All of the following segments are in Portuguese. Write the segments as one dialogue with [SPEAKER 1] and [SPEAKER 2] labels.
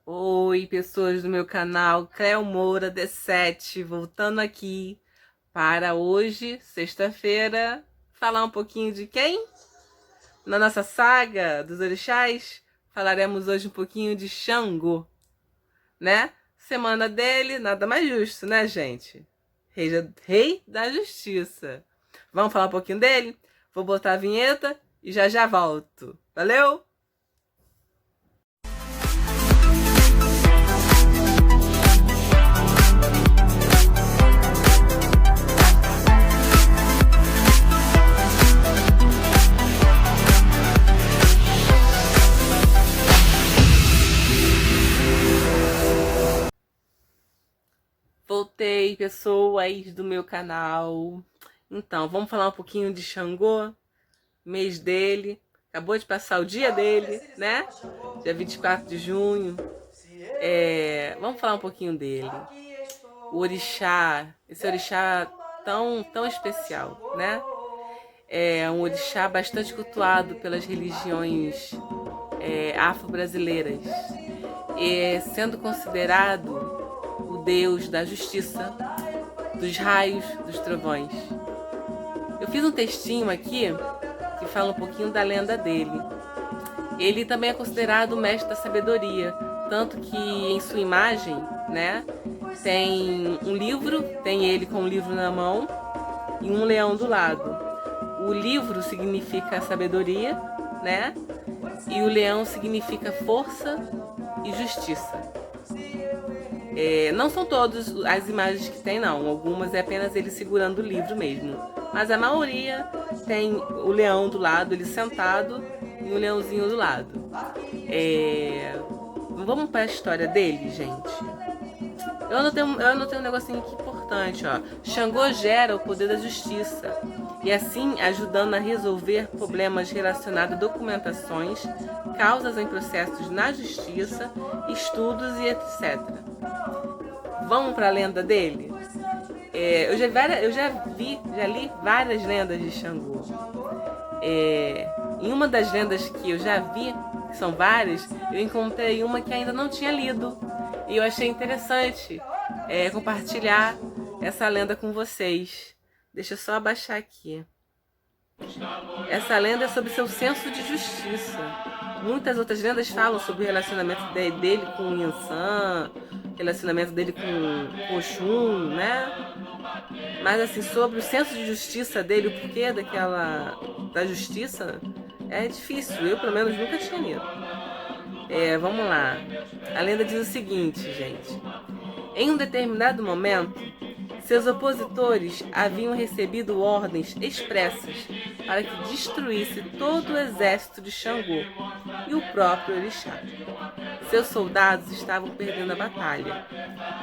[SPEAKER 1] Oi, pessoas do meu canal Cleo Moura D7, voltando aqui para hoje, sexta-feira, falar um pouquinho de quem? Na nossa saga dos orixás, falaremos hoje um pouquinho de Xangô, né? Semana dele, nada mais justo, né, gente? Rei da Justiça. Vamos falar um pouquinho dele? Vou botar a vinheta e já volto. Valeu? Voltei, pessoas do meu canal. Então, vamos falar um pouquinho de Xangô, mês dele. Acabou de passar o dia dele, né? Dia 24 de junho. Vamos falar um pouquinho dele. O orixá, esse orixá tão especial, né? É um orixá bastante cultuado pelas religiões afro-brasileiras, sendo considerado o deus da justiça, dos raios, dos trovões. Eu fiz um textinho aqui que fala um pouquinho da lenda dele. Ele também é considerado o mestre da sabedoria, tanto que em sua imagem, né, tem um livro, tem ele com um livro na mão e um leão do lado. O livro significa sabedoria, né, e o leão significa força e justiça. Não são todas as imagens que tem, não. Algumas é apenas ele segurando o livro mesmo. Mas a maioria tem o leão do lado, ele sentado, e o leãozinho do lado. Vamos para a história dele, gente. Eu anotei um negocinho aqui importante, ó. Xangô gera o poder da justiça, e assim ajudando a resolver problemas relacionados a documentações, causas em processos na justiça, estudos e etc. Vamos para a lenda dele? Eu já li várias lendas de Xangô. Em uma das lendas que eu já vi, que são várias, eu encontrei uma que ainda não tinha lido. E eu achei interessante compartilhar essa lenda com vocês. Deixa eu só abaixar aqui. Essa lenda é sobre seu senso de justiça. Muitas outras lendas falam sobre o relacionamento dele com o Yansan, relacionamento dele com Oxum, né? Mas assim, sobre o senso de justiça dele, o porquê da justiça, é difícil. Eu, pelo menos, nunca tinha lido. Vamos lá. A lenda diz o seguinte, gente. Em um determinado momento, seus opositores haviam recebido ordens expressas para que destruísse todo o exército de Xangô e o próprio orixá. Seus soldados estavam perdendo a batalha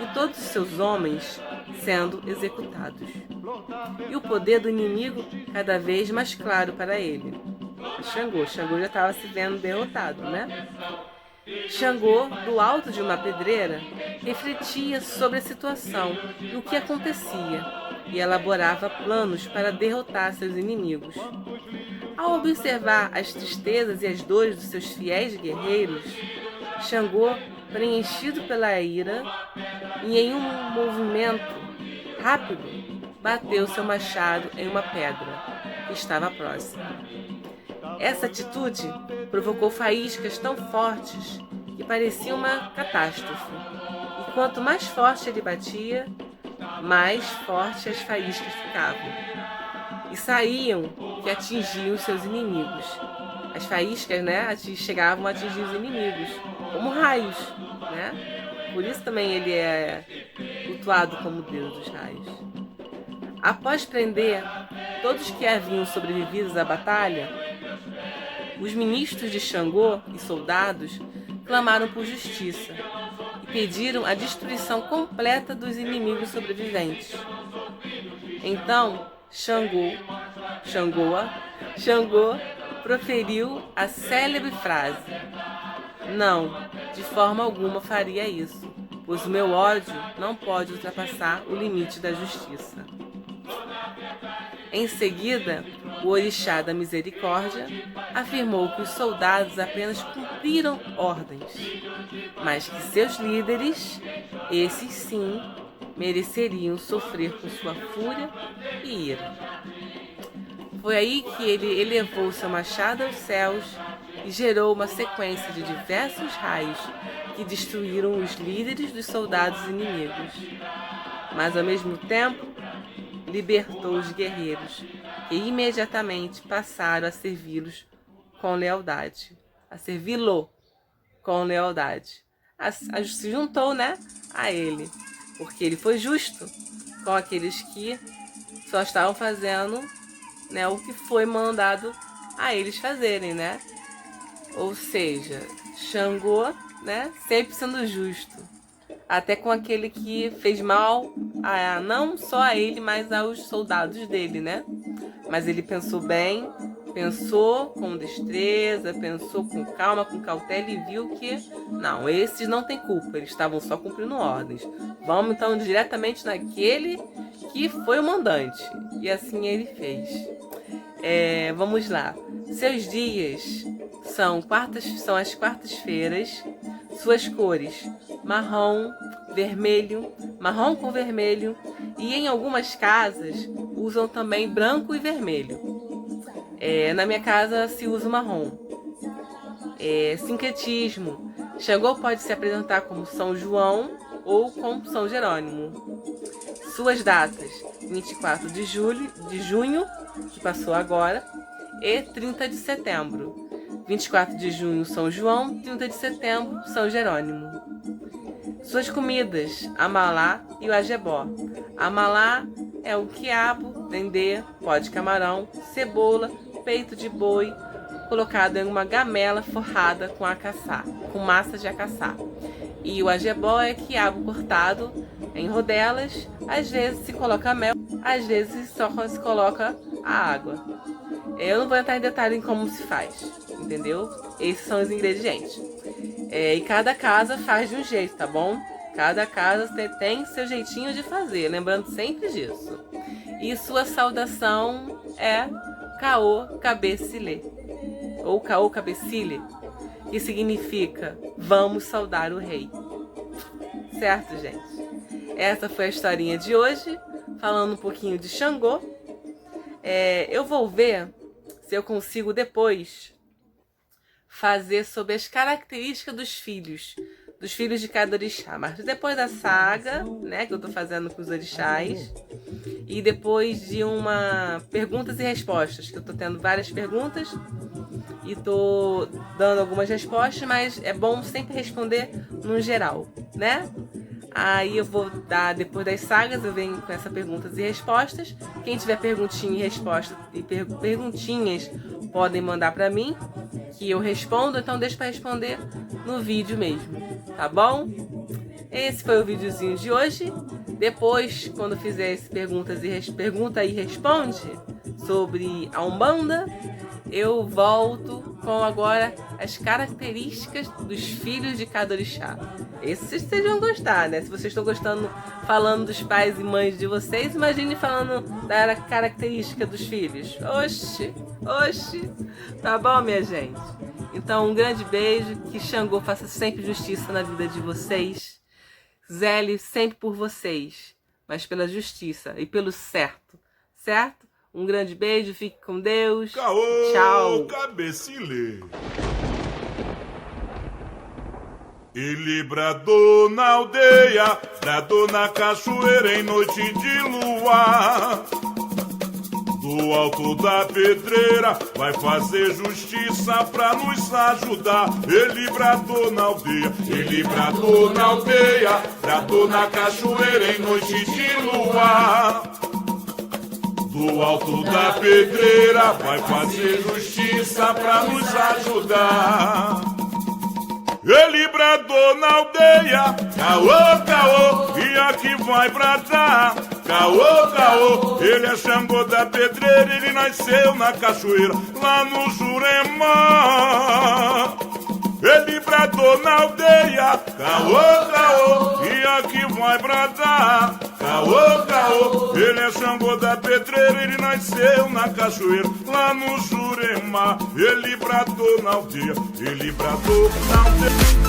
[SPEAKER 1] e todos os seus homens sendo executados. E o poder do inimigo cada vez mais claro para ele. Xangô já estava se vendo derrotado, né? Xangô, do alto de uma pedreira, refletia sobre a situação e o que acontecia, e elaborava planos para derrotar seus inimigos. Ao observar as tristezas e as dores dos seus fiéis guerreiros, Xangô, preenchido pela ira, e em um movimento rápido, bateu seu machado em uma pedra que estava próxima. Essa atitude provocou faíscas tão fortes que parecia uma catástrofe. E quanto mais forte ele batia, mais fortes as faíscas ficavam. E saíam que atingiam os seus inimigos. As faíscas, né, chegavam a atingir os inimigos, como raios, né? Por isso também ele é cultuado como Deus dos raios. Após prender todos que haviam sobrevivido à batalha, os ministros de Xangô e soldados clamaram por justiça e pediram a destruição completa dos inimigos sobreviventes. Então, Xangô proferiu a célebre frase: "Não, de forma alguma faria isso, pois o meu ódio não pode ultrapassar o limite da justiça." Em seguida, o orixá da misericórdia afirmou que os soldados apenas cumpriram ordens, mas que seus líderes, esses sim, mereceriam sofrer com sua fúria e ira. Foi aí que ele elevou seu machado aos céus e gerou uma sequência de diversos raios que destruíram os líderes dos soldados inimigos. Mas ao mesmo tempo, libertou os guerreiros, que imediatamente passaram a servi-los com lealdade. A servi-lo com lealdade. Se juntou, né, a ele, porque ele foi justo com aqueles que só estavam fazendo, né, o que foi mandado a eles fazerem, né? Ou seja, Xangô, né, sempre sendo justo, até com aquele que fez mal não só a ele, mas aos soldados dele, né? Mas ele pensou bem, pensou com destreza, pensou com calma, com cautela e viu que não, esses não têm culpa, eles estavam só cumprindo ordens. Vamos então diretamente naquele que foi o mandante. E assim ele fez. Vamos lá. Seus dias são as quartas-feiras. Suas cores: marrom, vermelho, marrom com vermelho, e em algumas casas usam também branco e vermelho. Na minha casa se usa o marrom. Sincretismo: Xangô pode se apresentar como São João ou como São Jerônimo. Suas datas: 24 de junho, que passou agora, e 30 de setembro. 24 de junho, São João, 30 de setembro, São Jerônimo. Suas comidas: amalá e o ajebó. Amalá é o quiabo, dendê, pó de camarão, cebola, peito de boi, colocado em uma gamela forrada com massa de acaçá. E o ajebó é quiabo cortado em rodelas, às vezes se coloca mel, às vezes só se coloca a água. Eu não vou entrar em detalhe em como se faz, entendeu? Esses são os ingredientes. E cada casa faz de um jeito, tá bom? Cada casa tem seu jeitinho de fazer, lembrando sempre disso. E sua saudação é Caô Cabecile, ou Caô Cabecile, que significa vamos saudar o rei. Certo, gente? Essa foi a historinha de hoje, falando um pouquinho de Xangô. Eu vou ver se eu consigo depois fazer sobre as características dos filhos de cada orixá. Mas depois da saga, né, que eu tô fazendo com os orixás, e depois de uma perguntas e respostas, que eu tô tendo várias perguntas e tô dando algumas respostas, mas é bom sempre responder no geral, né? Aí eu vou dar, depois das sagas, eu venho com essas perguntas e respostas. Quem tiver perguntinha e resposta e perguntinhas, podem mandar pra mim, que eu respondo. Então deixa pra responder no vídeo mesmo, tá bom? Esse foi o videozinho de hoje. Depois, quando fizer esse pergunta e responde sobre a Umbanda, eu volto com agora as características dos filhos de cada orixá. Esses vocês vão gostar, né? Se vocês estão gostando falando dos pais e mães de vocês, imagine falando da característica dos filhos. Oxi, tá bom, minha gente? Então, um grande beijo, que Xangô faça sempre justiça na vida de vocês. Zele sempre por vocês, mas pela justiça e pelo certo, certo? Um grande beijo, fique com Deus.
[SPEAKER 2] Caô,
[SPEAKER 1] tchau.
[SPEAKER 2] Cabecile. Ele bradou na aldeia, bradou na cachoeira em noite de luar. Do alto da pedreira vai fazer justiça pra nos ajudar. Ele bradou na aldeia, ele bradou na aldeia, bradou na cachoeira em noite de luar. Do alto da pedreira vai fazer justiça pra nos ajudar. Ele bradou na aldeia, caô, caô, e aqui vai bradar. Caô, caô, ele é Xangô da pedreira, ele nasceu na cachoeira, lá no Jurema. Ele bradou bradou na aldeia, caô, caô, e aqui vai bradar, caô, caô. Ele é Xangô da Pedreira, ele nasceu na cachoeira, lá no Jurema. Ele bradou na aldeia, ele bradou na aldeia.